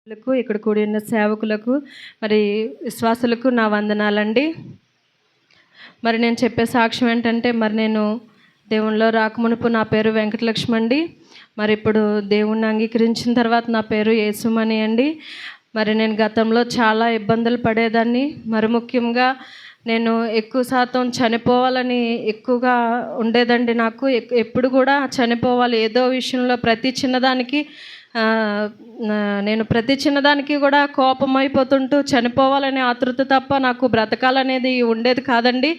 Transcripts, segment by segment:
ఇక్కడ కూడి ఉన్న సేవకులకు మరి విశ్వాసులకు నా వందనాలండి. మరి నేను చెప్పే సాక్ష్యం ఏంటంటే, మరి నేను దేవునిలో రాకమునుపు నా పేరు వెంకటలక్ష్మి అండి. మరి ఇప్పుడు దేవుణ్ణి అంగీకరించిన తర్వాత నా పేరు యేసుమణి అండి. మరి నేను గతంలో చాలా ఇబ్బందులు పడేదాన్ని. మరి ముఖ్యంగా నేను ఎక్కువ శాతం చనిపోవాలని ఎక్కువగా ఉండేదండి. నాకు ఎప్పుడు కూడా చనిపోవాలి, ఏదో విషయంలో ప్రతి చిన్నదానికి నేను ప్రతి చిన్నదానికి కూడా కోపం అయిపోతుంటూ చనిపోవాలనే ఆతృత తప్ప నాకు బ్రతకాలనేది ఉండేది కాదండి.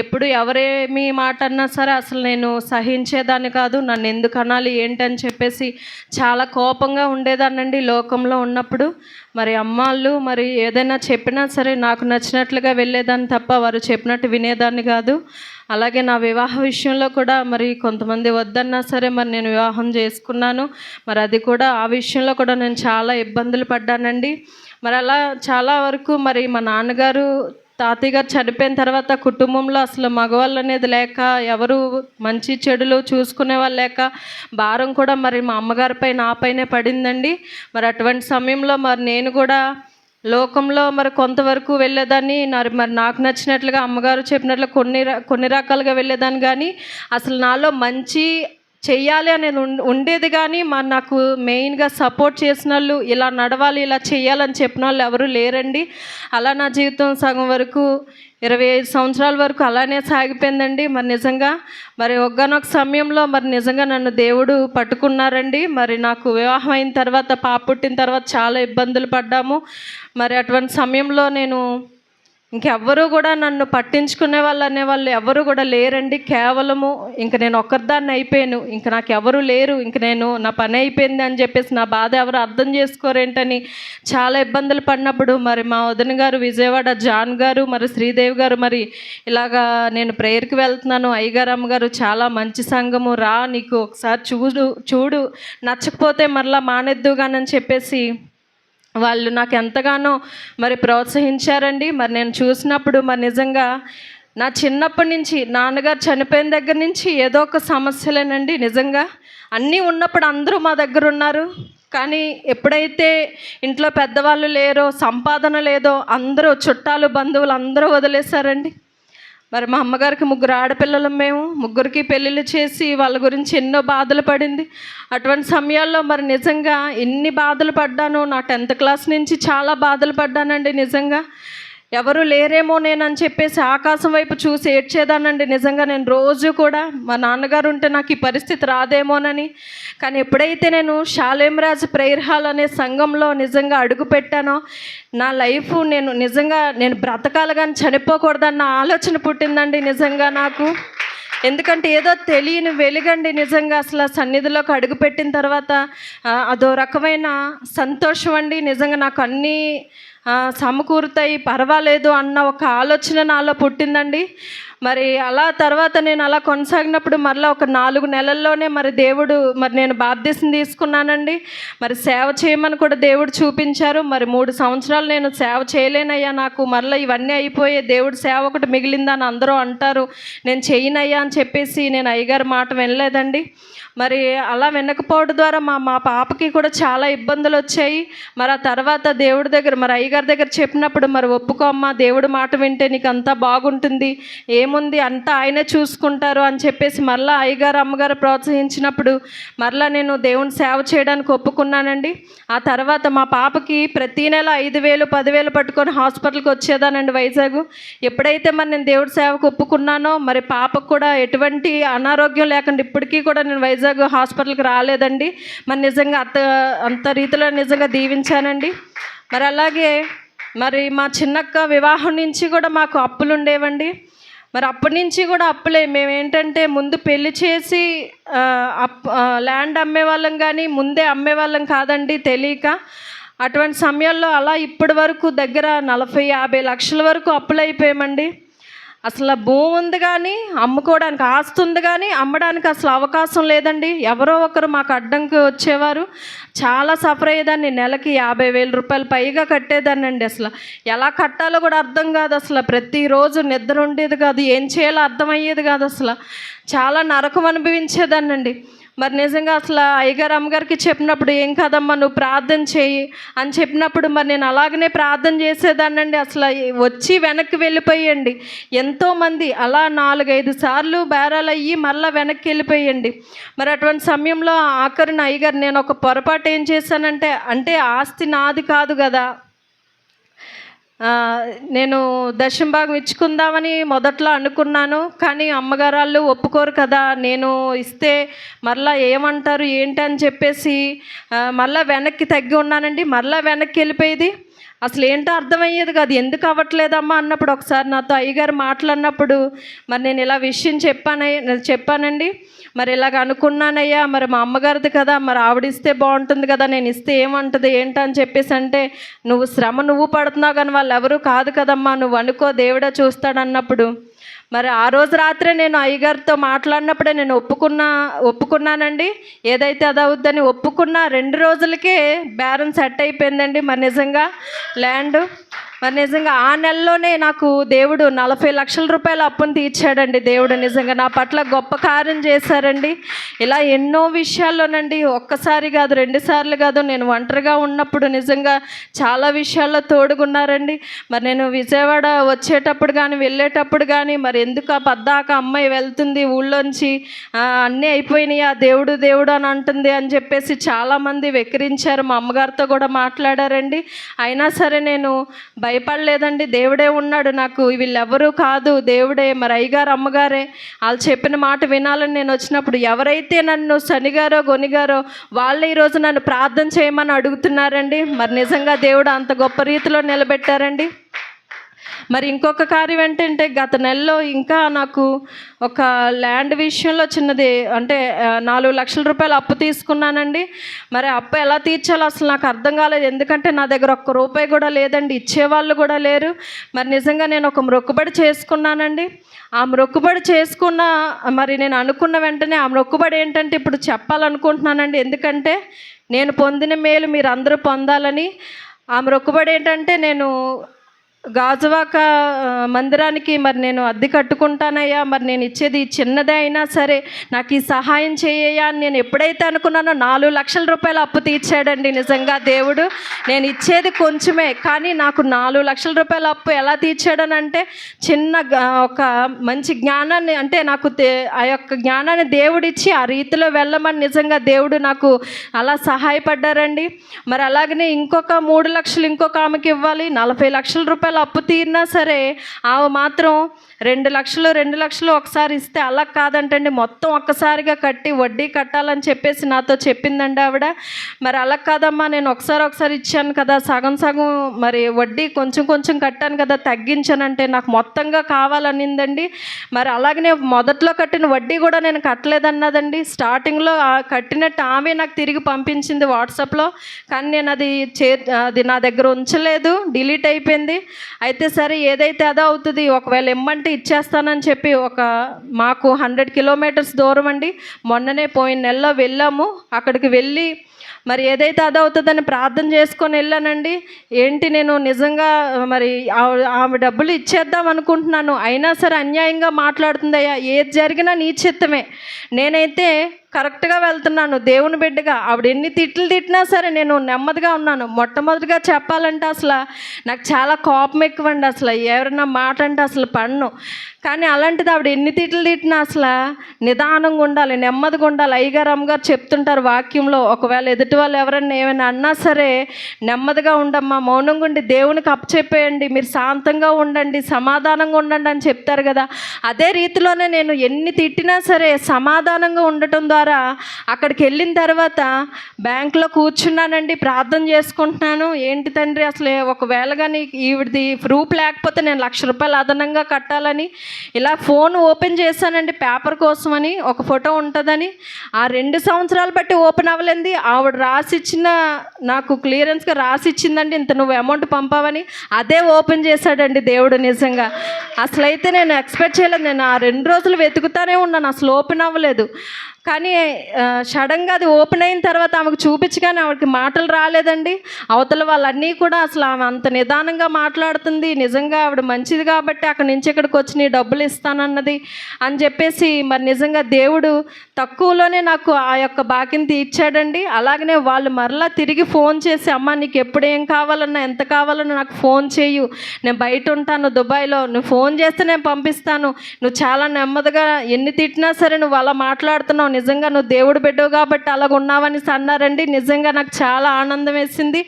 ఎప్పుడు ఎవరేమి మాట అన్నా సరే అసలు నేను సహించేదాన్ని కాదు. నన్ను ఎందుకు అనాలి ఏంటని చెప్పేసి చాలా కోపంగా ఉండేదాన్నండి లోకంలో ఉన్నప్పుడు. మరి అమ్మాళ్ళు మరి ఏదైనా చెప్పినా సరే నాకు నచ్చినట్లుగా వెళ్ళేదాన్ని తప్ప వారు చెప్పినట్టు వినేదాన్ని కాదు. అలాగే నా వివాహ విషయంలో కూడా మరి కొంతమంది వద్దన్నా సరే మరి నేను వివాహం చేసుకున్నాను. మరి అది కూడా ఆ విషయంలో కూడా నేను చాలా ఇబ్బందులు పడ్డానండి. మరి అలా చాలా వరకు మరి మా నాన్నగారు తాతయ్య గారు చనిపోయిన తర్వాత కుటుంబంలో అసలు మగవాళ్ళు అనేది లేక, ఎవరు మంచి చెడులు చూసుకునే వాళ్ళు లేక, భారం కూడా మరి మా అమ్మగారిపై నాపైనే పడిందండి. మరి అటువంటి సమయంలో మరి నేను కూడా లోకంలో మరి కొంతవరకు వెళ్ళేదాన్ని. మరి నాకు నచ్చినట్లుగా అమ్మగారు చెప్పినట్లు కొన్ని రకాలుగా వెళ్ళేదాన్ని. కానీ అసలు నాలో మంచి చెయ్యాలి అనేది ఉండేది. కానీ మరి నాకు మెయిన్గా సపోర్ట్ చేసిన వాళ్ళు, ఇలా నడవాలి ఇలా చెయ్యాలని చెప్పిన వాళ్ళు ఎవరు లేరండి. అలా నా జీవితం సగం వరకు 25 సంవత్సరాల వరకు అలానే సాగిపోయిందండి. మరి నిజంగా మరి ఒక్కనొక సమయంలో మరి నిజంగా నన్ను దేవుడు పట్టుకున్నారండి. మరి నాకు వివాహం అయిన తర్వాత, పాప పుట్టిన తర్వాత చాలా ఇబ్బందులు పడ్డాము. మరి అటువంటి సమయంలో నేను ఇంకెవ్వరూ కూడా నన్ను పట్టించుకునే వాళ్ళు అనేవాళ్ళు ఎవరు కూడా లేరండి. కేవలము ఇంక నేను ఒక్కరిదాన్ని అయిపోయాను, ఇంక నాకు ఎవరు లేరు, ఇంక నేను నా పని అయిపోయింది అని చెప్పేసి నా బాధ ఎవరు అర్థం చేసుకోరేంటని చాలా ఇబ్బందులు పడినప్పుడు మరి మా వదిన గారు విజయవాడ జాన్ గారు మరి శ్రీదేవి గారు మరి ఇలాగా నేను ప్రేయర్కి వెళ్తున్నాను, అయ్యగారు అమ్మగారు చాలా మంచి సంఘము, రా నీకు ఒకసారి చూడు నచ్చకపోతే మరలా మానేద్దుగానని చెప్పేసి వాళ్ళు నాకు ఎంతగానో మరి ప్రోత్సహించారండి. మరి నేను చూసినప్పుడు మరి నిజంగా నా చిన్నప్పటి నుంచి నాన్నగారు చనిపోయిన దగ్గర నుంచి ఏదో ఒక సమస్యలేనండి. నిజంగా అన్నీ ఉన్నప్పుడు అందరూ మా దగ్గర ఉన్నారు. కానీ ఎప్పుడైతే ఇంట్లో పెద్దవాళ్ళు లేరో, సంపాదన లేదో, అందరూ చుట్టాలు బంధువులు అందరూ వదిలేశారండి. మరి మా అమ్మగారికి 3 ఆడపిల్లలు, మేము ముగ్గురికి పెళ్ళిళ్ళు చేసి వాళ్ళ గురించి ఎన్నో బాధలు పడింది. అటువంటి సమయాల్లో మరి నిజంగా ఎన్ని బాధలు పడ్డానో, నా 10th క్లాస్ నుంచి చాలా బాధలు పడ్డానండి. నిజంగా ఎవరు లేరేమో నేనని చెప్పేసి ఆకాశం వైపు చూసి ఏడ్చేదానండి. నిజంగా నేను రోజు కూడా మా నాన్నగారు ఉంటే నాకు ఈ పరిస్థితి రాదేమోనని. కానీ ఎప్పుడైతే నేను షాలేంరాజ్ ప్రేయర్ హాల్ అనే సంఘంలో నిజంగా అడుగు పెట్టానో, నా లైఫ్ నేను బ్రతకాలి కానీ చనిపోకూడదన్న ఆలోచన పుట్టిందండి నిజంగా నాకు. ఎందుకంటే ఏదో తెలియని వెలుగండి నిజంగా. అసలు సన్నిధిలోకి అడుగుపెట్టిన తర్వాత అదో రకమైన సంతోషం అండి. నిజంగా నాకు అన్నీ సమకూరుతాయి, పర్వాలేదు అన్న ఒక ఆలోచన నాలో పుట్టిందండి. మరి అలా తర్వాత నేను అలా కొనసాగినప్పుడు మరలా ఒక 4 నెలల్లోనే మరి దేవుడు మరి నేను బాప్తిసం తీసుకున్నానండి. మరి సేవ చేయమని కూడా దేవుడు చూపించారు. మరి 3 సంవత్సరాలు నేను సేవ చేయలేనయ్యా, నాకు మరలా ఇవన్నీ అయిపోయే దేవుడు సేవ ఒకటి మిగిలిందని అందరూ అంటారు, నేను చేయనయ్యా అని చెప్పేసి నేను అయ్యగారి మాట వినలేదండి. మరి అలా వినకపోవడం ద్వారా మా పాపకి కూడా చాలా ఇబ్బందులు వచ్చాయి. మరి ఆ తర్వాత దేవుడి దగ్గర మరి అయ్యగారి దగ్గర చెప్పినప్పుడు, మరి ఒప్పుకో అమ్మా, దేవుడి మాట వింటే నీకు అంతా బాగుంటుంది, ఏముంది అంతా ఆయనే చూసుకుంటారు అని చెప్పేసి మరలా అయ్యగారు అమ్మగారు ప్రోత్సహించినప్పుడు మరలా నేను దేవుని సేవ చేయడానికి ఒప్పుకున్నానండి. ఆ తర్వాత మా పాపకి ప్రతీ నెల 5,000 10,000 పట్టుకొని హాస్పిటల్కి వచ్చేదానండి వైజాగ్. ఎప్పుడైతే మరి నేను దేవుడి సేవకు ఒప్పుకున్నానో మరి పాపకు కూడా ఎటువంటి అనారోగ్యం లేకుండా ఇప్పటికీ కూడా నేను వైజాగ్ హాస్పిటల్కి రాలేదండి. మరి నిజంగా అంత రీతిలో నిజంగా దీవించానండి. మరి అలాగే మరి మా చిన్నక్క వివాహం నుంచి కూడా మాకు అప్పులు ఉండేవండి. మరి అప్పటి నుంచి కూడా అప్పులే. మేమేంటంటే ముందు పెళ్లి చేసి ల్యాండ్ అమ్మేవాళ్ళం, కానీ ముందే అమ్మేవాళ్ళం కాదండి తెలియక. అటువంటి సమయాల్లో అలా ఇప్పటి వరకు దగ్గర 40-50 లక్షల వరకు అప్పులు అయిపోయామండి. అసలు భూమి ఉంది కానీ అమ్ముకోవడానికి, ఆస్తి ఉంది కానీ అమ్మడానికి అసలు అవకాశం లేదండి. ఎవరో ఒకరు మాకు అడ్డంకి వచ్చేవారు. చాలా సఫర్ అయ్యేదాన్ని. నెలకి 50,000 రూపాయలు పైగా కట్టేదాన్ని అండి. అసలు ఎలా కట్టాలో కూడా అర్థం కాదు. అసలు ప్రతిరోజు నిద్ర ఉండేది కాదు, ఏం చేయాలో అర్థమయ్యేది కాదు. అసలు చాలా నరకం అనుభవించేదాన్నండి. మరి నిజంగా అసలు అయ్యగారు అమ్మగారికి చెప్పినప్పుడు ఏం కాదమ్మా నువ్వు ప్రార్థన చేయి అని చెప్పినప్పుడు మరి నేను అలాగనే ప్రార్థన చేసేదాన్నండి. అసలు వచ్చి వెనక్కి వెళ్ళిపోయండి. ఎంతోమంది అలా 4-5 సార్లు బేరాలు అయ్యి మళ్ళీ వెనక్కి వెళ్ళిపోయండి. మరి అటువంటి సమయంలో ఆఖరిన అయ్యగారు నేను ఒక పొరపాటు ఏం చేశానంటే ఆస్తి నాది కాదు కదా, నేను దశమ భాగం ఇచ్చుకుందామని మొదట్లో అనుకున్నాను. కానీ అమ్మగారు వాళ్ళు ఒప్పుకోరు కదా, నేను ఇస్తే మరలా ఏమంటారు ఏంటి అని చెప్పేసి మళ్ళీ వెనక్కి తగ్గి ఉన్నానండి. మళ్ళీ వెనక్కి వెళ్ళిపోయేది. అసలు ఏంటో అర్థమయ్యేది కాదు. ఎందుకు అవ్వట్లేదమ్మా అన్నప్పుడు ఒకసారి నాతో అయ్యగారు మాట్లాడినప్పుడు మరి నేను ఇలా విషయం చెప్పానండి. మరి ఇలాగ అనుకున్నానయ్యా, మరి మా అమ్మగారిది కదా, మరి ఆవిడిస్తే బాగుంటుంది కదా, నేను ఇస్తే ఏమంటుంది ఏంటని చెప్పేసి అంటే నువ్వు శ్రమ నువ్వు పడుతున్నావు కానీ వాళ్ళు ఎవరు కాదు కదమ్మా, నువ్వు అనుకో దేవుడే చూస్తాడన్నప్పుడు మరి ఆ రోజు రాత్రే నేను అయ్యగారితో మాట్లాడినప్పుడే నేను ఒప్పుకున్నానండి. ఏదైతే అది అవుద్దని ఒప్పుకున్న 2 రోజులకే బేరం సెట్ అయిపోయిందండి. మరి నిజంగా ల్యాండ్ మరి నిజంగా ఆ నెలలోనే నాకు దేవుడు 40 లక్షల రూపాయల అప్పును తీర్చాడండి. దేవుడు నిజంగా నా పట్ల గొప్ప కార్యం చేశారండి. ఇలా ఎన్నో విషయాల్లోనండి, ఒక్కసారి కాదు 2 సార్లు కాదు, నేను ఒంటరిగా ఉన్నప్పుడు నిజంగా చాలా విషయాల్లో తోడుగున్నారండి. మరి నేను విజయవాడ వచ్చేటప్పుడు కానీ వెళ్ళేటప్పుడు కానీ మరి ఎందుకు పద్దాక అమ్మాయి వెళ్తుంది ఊళ్ళోంచి అన్నీ అయిపోయినాయి, ఆ దేవుడు దేవుడు అని అంటుంది అని చెప్పేసి చాలామంది వెక్కిరించారు. మా అమ్మగారితో కూడా మాట్లాడారండి. అయినా సరే నేను భయపడలేదండి. దేవుడే ఉన్నాడు నాకు, వీళ్ళెవరూ కాదు, దేవుడే. మరి అయ్యగారు అమ్మగారే వాళ్ళు చెప్పిన మాట వినాలని నేను వచ్చినప్పుడు ఎవరైతే నన్ను శనిగారో గొనిగారో వాళ్ళే ఈరోజు నన్ను ప్రార్థన చేయమని అడుగుతున్నారండి. మరి నిజంగా దేవుడు అంత గొప్ప రీతిలో నిలబెట్టారండి. మరి ఇంకొక కార్యం ఏంటంటే గత నెలలో ఇంకా నాకు ఒక ల్యాండ్ విషయంలో చిన్నది అంటే 4 లక్షల రూపాయలు అప్పు తీసుకున్నానండి. మరి అప్పు ఎలా తీర్చాలో అసలు నాకు అర్థం కాలేదు. ఎందుకంటే నా దగ్గర ఒక్క రూపాయి కూడా లేదండి, ఇచ్చేవాళ్ళు కూడా లేరు. మరి నిజంగా నేను ఒక మొక్కుబడి చేసుకున్నానండి. ఆ మొక్కుబడి చేసుకున్న మరి నేను అనుకున్న వెంటనే ఆ మొక్కుబడి ఏంటంటే ఇప్పుడు చెప్పాలనుకుంటున్నానండి. ఎందుకంటే నేను పొందిన మేలు మీరు అందరూ పొందాలని. ఆ మొక్కుబడి ఏంటంటే నేను గాజువాక మందిరానికి మరి నేను అద్దె కట్టుకుంటానయ్యా, మరి నేను ఇచ్చేది చిన్నదే అయినా సరే నాకు ఈ సహాయం చేయయ్యా అని నేను ఎప్పుడైతే అనుకున్నానో 4 లక్షల రూపాయలు అప్పు తీర్చాడండి. నిజంగా దేవుడు నేను ఇచ్చేది కొంచెమే కానీ నాకు 4 లక్షల రూపాయల అప్పు ఎలా తీర్చాడనంటే చిన్న ఒక మంచి జ్ఞానాన్ని అంటే నాకు ఆ యొక్క జ్ఞానాన్ని దేవుడిచ్చి ఆ రీతిలో వెళ్ళమని నిజంగా దేవుడు నాకు అలా సహాయపడ్డారండి. మరి అలాగనే ఇంకొక 3 లక్షలు ఇంకొక ఆమెకి ఇవ్వాలి, 40 లక్షల రూపాయలు అప్పు తీరినా సరే ఆమె మాత్రం 2 లక్షలు ఒకసారి ఇస్తే అలా కాదంటండి, మొత్తం ఒక్కసారిగా కట్టి వడ్డీ కట్టాలని చెప్పేసి నాతో చెప్పిందండి ఆవిడ. మరి అలా కాదమ్మా, నేను ఒకసారి ఇచ్చాను కదా, సగం మరి వడ్డీ కొంచెం కట్టాను కదా, తగ్గించానంటే నాకు మొత్తంగా కావాలనిందండి. మరి అలాగనే మొదట్లో కట్టిన వడ్డీ కూడా నేను కట్టలేదన్నదండి. స్టార్టింగ్లో కట్టినట్టు ఆమె నాకు తిరిగి పంపించింది వాట్సాప్లో, కానీ నేను అది నా దగ్గర ఉంచలేదు, డిలీట్ అయిపోయింది. అయితే సరే ఏదైతే అదో అవుతుంది, ఒకవేళ ఇమ్మంటే ఇచ్చేస్తానని చెప్పి మాకు 100 కిలోమీటర్స్ దూరం అండి. మొన్ననే పోయిన నెలలో వెళ్ళాము. అక్కడికి వెళ్ళి మరి ఏదైతే అదవుతుందని ప్రార్థన చేసుకొని వెళ్ళానండి. ఏంటి నేను నిజంగా మరి ఆమె డబ్బులు ఇచ్చేద్దాం అనుకుంటున్నాను, అయినా సరే అన్యాయంగా మాట్లాడుతుందయ్యా, ఏది జరిగినా నీ చిత్తమే, నేనైతే కరెక్ట్గా వెళ్తున్నాను దేవుని బిడ్డగా. ఆవిడ ఎన్ని తిట్లు తిట్టినా సరే నేను నెమ్మదిగా ఉన్నాను. మొట్టమొదటిగా చెప్పాలంటే అసలు నాకు చాలా కోపం ఎక్కువండి, అసలు ఎవరన్నా మాట అంటే అసలు పన్ను. కానీ అలాంటిది ఆవిడ ఎన్ని తిట్లు తిట్టినా అసలు నిదానంగా ఉండాలి, నెమ్మదిగా ఉండాలి. అయ్యగారు అమ్మగారు చెప్తుంటారు వాక్యంలో, ఒకవేళ ఎదుటి వాళ్ళు ఎవరన్నా ఏమైనా అన్నా సరే నెమ్మదిగా ఉండమ్మా, మౌనంగా ఉండి దేవునికి అప్పచెప్పేయండి, మీరు శాంతంగా ఉండండి, సమాధానంగా ఉండండి అని చెప్తారు కదా. అదే రీతిలోనే నేను ఎన్ని తిట్టినా సరే సమాధానంగా ఉండటం ద్వారా అక్కడికి వెళ్ళిన తర్వాత బ్యాంకులో కూర్చున్నానండి, ప్రార్థన చేసుకుంటున్నాను. ఏంటి తండ్రి అసలు ఒకవేళ కానీ ఈవిడిది ప్రూఫ్ లేకపోతే నేను 1,00,000 రూపాయలు అదనంగా కట్టాలని ఇలా ఫోన్ ఓపెన్ చేశానండి, పేపర్ కోసమని, ఒక ఫోటో ఉంటుందని. ఆ 2 సంవత్సరాలు బట్టి ఓపెన్ అవ్వలేంది. ఆవిడ రాసిచ్చిన నాకు క్లియరెన్స్గా రాసిచ్చిందండి, ఇంత నువ్వు అమౌంట్ పంపావని. అదే ఓపెన్ చేశాడండి దేవుడు. నిజంగా అసలైతే నేను ఎక్స్పెక్ట్ చేయలేదు. నేను ఆ 2 రోజులు వెతుకుతానే ఉన్నాను, అసలు ఓపెన్ అవ్వలేదు. కానీ సడన్గా అది ఓపెన్ అయిన తర్వాత ఆమెకు చూపించగానే ఆవిడకి మాటలు రాలేదండి. అవతల వాళ్ళన్నీ కూడా అసలు ఆమె అంత నిదానంగా మాట్లాడుతుంది, నిజంగా ఆవిడ మంచిది కాబట్టి అక్కడి నుంచి ఇక్కడికి వచ్చి నీ డబ్బులు ఇస్తానన్నది అని చెప్పేసి మరి నిజంగా దేవుడు తక్కువలోనే నాకు ఆ యొక్క బాకీని తీర్చాడండి. అలాగనే వాళ్ళు మరలా తిరిగి ఫోన్ చేసి, అమ్మ నీకు ఎప్పుడు ఏం కావాలన్నా ఎంత కావాలన్నా నాకు ఫోన్ చేయు, నేను బయట ఉంటాను దుబాయ్లో, నువ్వు ఫోన్ చేస్తే నేను పంపిస్తాను, నువ్వు చాలా నెమ్మదిగా ఎన్ని తిట్టినా సరే నువ్వు అలా మాట్లాడుతున్నావు, నిజంగా నువ్వు దేవుడు బిడ్డవు కాబట్టి అలాగ ఉన్నావని అన్నారండి. నిజంగా నాకు చాలా ఆనందం వేసింది.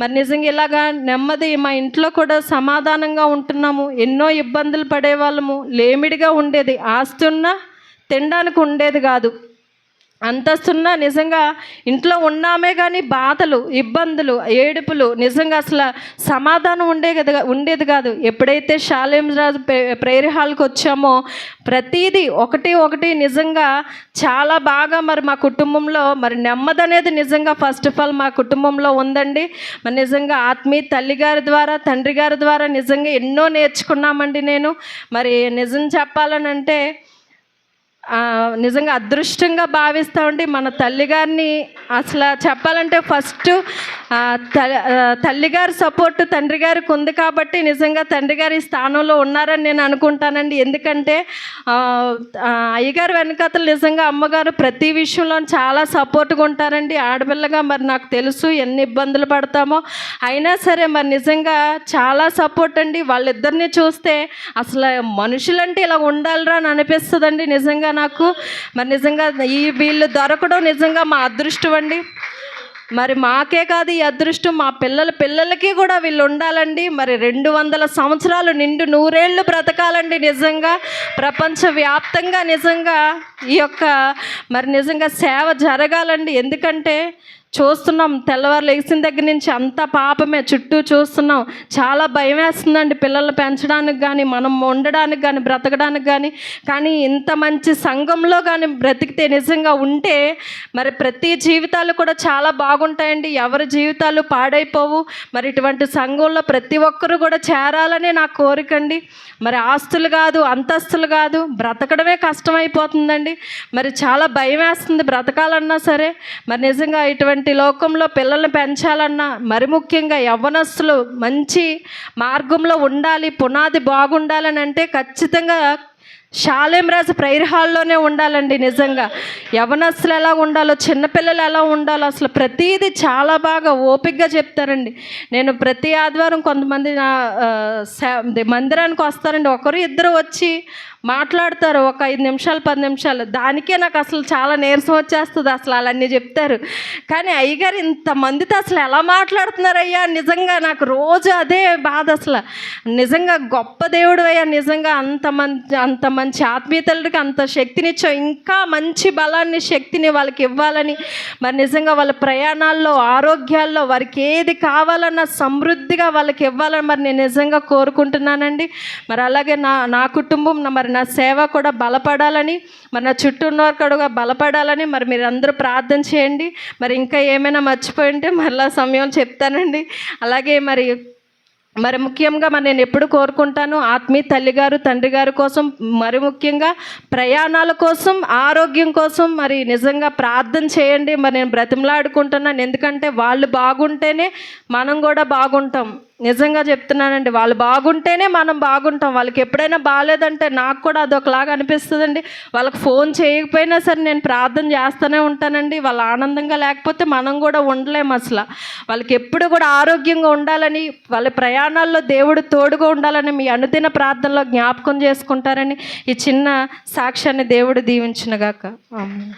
మరి నిజంగా ఇలాగా నెమ్మది మా ఇంట్లో కూడా సమాధానంగా ఉంటున్నాము. ఎన్నో ఇబ్బందులు పడేవాళ్ళము, లేమిడిగా ఉండేది, ఆస్తి ఉన్నా తినడానికి ఉండేది కాదు, అంతస్తున్నా నిజంగా ఇంట్లో ఉన్నామే కానీ బాధలు, ఇబ్బందులు, ఏడుపులు, నిజంగా అసలు సమాధానం ఉండేది కాదు. ఎప్పుడైతే షాలేం రాజు ప్రేయర్ హాల్కి వచ్చామో ప్రతీది ఒకటి నిజంగా చాలా బాగా మరి మా కుటుంబంలో మరి నెమ్మది అనేది నిజంగా ఫస్ట్ ఆఫ్ ఆల్ మా కుటుంబంలో ఉందండి. మరి నిజంగా ఆత్మీయ తల్లిగారి ద్వారా, తండ్రి గారి ద్వారా నిజంగా ఎన్నో నేర్చుకున్నామండి. నేను మరి నిజం చెప్పాలనంటే నిజంగా అదృష్టంగా భావిస్తామండి. మన తల్లిగారిని అసలు చెప్పాలంటే ఫస్ట్ తల్లిగారి సపోర్ట్ తండ్రి గారికి ఉంది కాబట్టి నిజంగా తండ్రి గారి స్థానంలో ఉన్నారని నేను అనుకుంటానండి. ఎందుకంటే అయ్యగారు వెనకాతలు నిజంగా అమ్మగారు ప్రతి విషయంలో చాలా సపోర్ట్గా ఉంటారండి. ఆడపిల్లగా మరి నాకు తెలుసు ఎన్ని ఇబ్బందులు పడతామో, అయినా సరే మరి నిజంగా చాలా సపోర్ట్ అండి. వాళ్ళిద్దరిని చూస్తే అసలు మనుషులంటే ఇలా ఉండాలిరా అని అనిపిస్తుందండి నిజంగా నాకు. మరి నిజంగా వీళ్ళు దొరకడం నిజంగా మా అదృష్టం అండి. మరి మాకే కాదు ఈ అదృష్టం, మా పిల్లలకి కూడా వీళ్ళు ఉండాలండి. మరి 200 సంవత్సరాలు నిండు 100 ఏళ్ళు బ్రతకాలండి. నిజంగా ప్రపంచవ్యాప్తంగా నిజంగా ఈ యొక్క మరి నిజంగా సేవ జరగాలండి. ఎందుకంటే చూస్తున్నాం, తెల్లవారు లేచిన దగ్గర నుంచి అంతా పాపమే, చుట్టూ చూస్తున్నాం. చాలా భయం వేస్తుందండి పిల్లల్ని పెంచడానికి కానీ, మనం ఉండడానికి కానీ, బ్రతకడానికి కానీ ఇంత మంచి సంఘంలో కానీ బ్రతికితే నిజంగా ఉంటే మరి ప్రతి జీవితాలు కూడా చాలా బాగుంటాయండి. ఎవరి జీవితాలు పాడైపోవు. మరి ఇటువంటి సంఘంలో ప్రతి ఒక్కరూ కూడా చేరాలనే నా కోరికండి. మరి ఆస్తులు కాదు, అంతస్తులు కాదు, బ్రతకడమే కష్టమైపోతుందండి. మరి చాలా భయం వేస్తుంది బ్రతకాలన్నా సరే. మరి నిజంగా ఇటువంటి లోకంలో పిల్లల్ని పెంచాలన్నా, మరి ముఖ్యంగా యవ్వనస్తులు మంచి మార్గంలో ఉండాలి, పునాది బాగుండాలని అంటే ఖచ్చితంగా షాలేం రాజు ప్రేయర్ హాల్లోనే ఉండాలండి. నిజంగా యవనస్తులు ఎలా ఉండాలో, చిన్నపిల్లలు ఎలా ఉండాలో అసలు ప్రతీది చాలా బాగా ఓపికగా చెప్తారండి. నేను ప్రతి ఆదివారం కొంతమంది మందిరానికి వస్తారండి, ఒకరు ఇద్దరు వచ్చి మాట్లాడతారు ఒక 5 నిమిషాలు 10 నిమిషాలు. దానికే నాకు అసలు చాలా నీరసం వచ్చేస్తుంది. అసలు అలాన్నీ చెప్తారు. కానీ అయ్యగారు ఇంతమందితో అసలు ఎలా మాట్లాడుతున్నారయ్యా, నిజంగా నాకు రోజు అదే బాధ. అసలు నిజంగా గొప్ప దేవుడు అయ్యా, నిజంగా అంత మంచి ఆత్మీయతలకి అంత శక్తినిచ్చావు, ఇంకా మంచి బలాన్ని, శక్తిని వాళ్ళకి ఇవ్వాలని, మరి నిజంగా వాళ్ళ ప్రయాణాల్లో, ఆరోగ్యాల్లో వారికి ఏది కావాలన్నా సమృద్ధిగా వాళ్ళకి ఇవ్వాలని మరి నేను నిజంగా కోరుకుంటున్నానండి. మరి అలాగే నా కుటుంబం, మరి నా సేవ కూడా బలపడాలని, మరి నా చుట్టూ ఉన్నవారు కూడా బలపడాలని మరి మీరు అందరూ ప్రార్థన చేయండి. మరి ఇంకా ఏమైనా మర్చిపోయి ఉంటే మరలా సమయం చెప్తానండి. అలాగే మరి ముఖ్యంగా మరి నేను ఎప్పుడు కోరుకుంటాను, ఆత్మీయ తల్లిగారు తండ్రి గారి కోసం, మరి ముఖ్యంగా ప్రయాణాల కోసం, ఆరోగ్యం కోసం మరి నిజంగా ప్రార్థన చేయండి. మరి నేను బ్రతిమలాడుకుంటున్నాను. ఎందుకంటే వాళ్ళు బాగుంటేనే మనం కూడా బాగుంటాం. నిజంగా చెప్తున్నానండి, వాళ్ళు బాగుంటేనే మనం బాగుంటాం. వాళ్ళకి ఎప్పుడైనా బాగాలేదంటే నాకు కూడా అదొకలాగా అనిపిస్తుందండి. వాళ్ళకి ఫోన్ చేయకపోయినా సరే నేను ప్రార్థన చేస్తూనే ఉంటానండి. వాళ్ళు ఆనందంగా లేకపోతే మనం కూడా ఉండలేము. అసలు వాళ్ళకి ఎప్పుడు కూడా ఆరోగ్యంగా ఉండాలని, వాళ్ళ ప్రయాణాల్లో దేవుడు తోడుగా ఉండాలని మీ అనుదిన ప్రార్థనలో జ్ఞాపకం చేసుకుంటారని ఈ చిన్న సాక్ష్యాన్ని దేవుడు దీవించునుగాక. ఆమేన్.